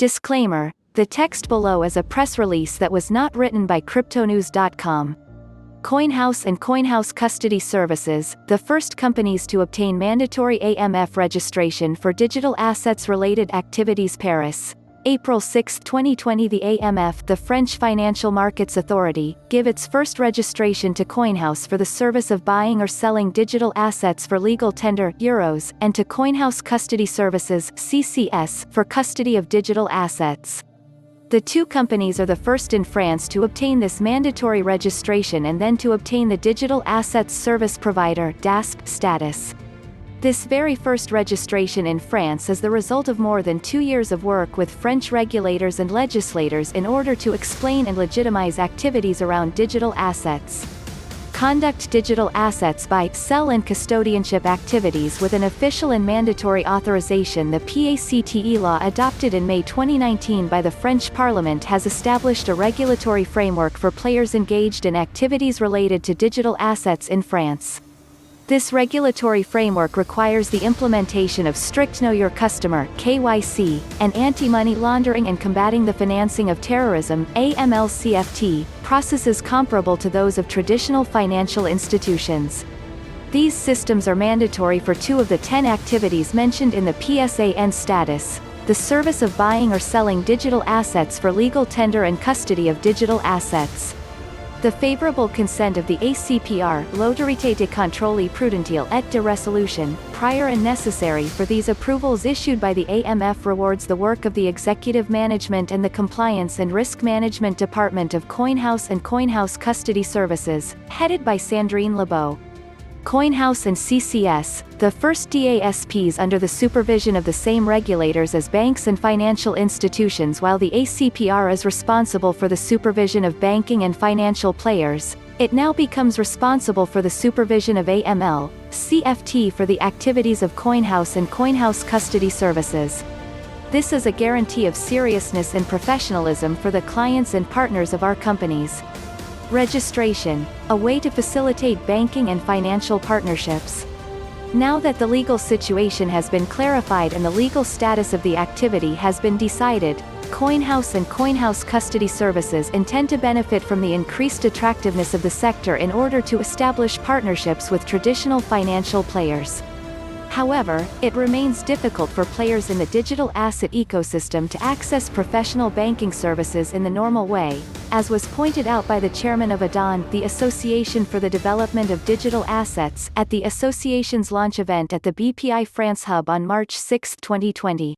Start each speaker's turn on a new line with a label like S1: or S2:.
S1: Disclaimer: the text below is a press release that was not written by cryptonews.com. Coinhouse and Coinhouse Custody Services, the first companies to obtain mandatory AMF registration for digital assets-related activities. Paris, April 6, 2020. The AMF, the French Financial Markets Authority, gave its first registration to Coinhouse for the service of buying or selling digital assets for legal tender euros, and to Coinhouse Custody Services (CCS) for custody of digital assets. The two companies are the first in France to obtain this mandatory registration and then to obtain the Digital Assets Service Provider (DASP) status. This very first registration in France is the result of more than 2 years of work with French regulators and legislators in order to explain and legitimize activities around digital assets. Conduct digital assets buy, sell and custodianship activities with an official and mandatory authorization. The PACTE law adopted in May 2019 by the French Parliament has established a regulatory framework for players engaged in activities related to digital assets in France. This regulatory framework requires the implementation of strict Know Your Customer (KYC) and anti-money laundering and combating the financing of terrorism (AML-CFT) processes comparable to those of traditional financial institutions. These systems are mandatory for 2 of the 10 activities mentioned in the PSAN status: the service of buying or selling digital assets for legal tender and custody of digital assets. The favorable consent of the ACPR, l'autorité de contrôle prudentiel et de résolution, prior and necessary for these approvals issued by the AMF rewards the work of the Executive Management and the Compliance and Risk Management Department of Coinhouse and Coinhouse Custody Services, headed by Sandrine Lebeau. Coinhouse and CCS, the first DASPs under the supervision of the same regulators as banks and financial institutions. While the ACPR is responsible for the supervision of banking and financial players, it now becomes responsible for the supervision of AML, CFT for the activities of Coinhouse and Coinhouse Custody Services. This is a guarantee of seriousness and professionalism for the clients and partners of our companies. Registration, a way to facilitate banking and financial partnerships. Now that the legal situation has been clarified and the legal status of the activity has been decided, Coinhouse and Coinhouse Custody Services intend to benefit from the increased attractiveness of the sector in order to establish partnerships with traditional financial players. However, it remains difficult for players in the digital asset ecosystem to access professional banking services in the normal way, as was pointed out by the chairman of ADAN, the Association for the Development of Digital Assets, at the association's launch event at the BPI France Hub on March 6, 2020.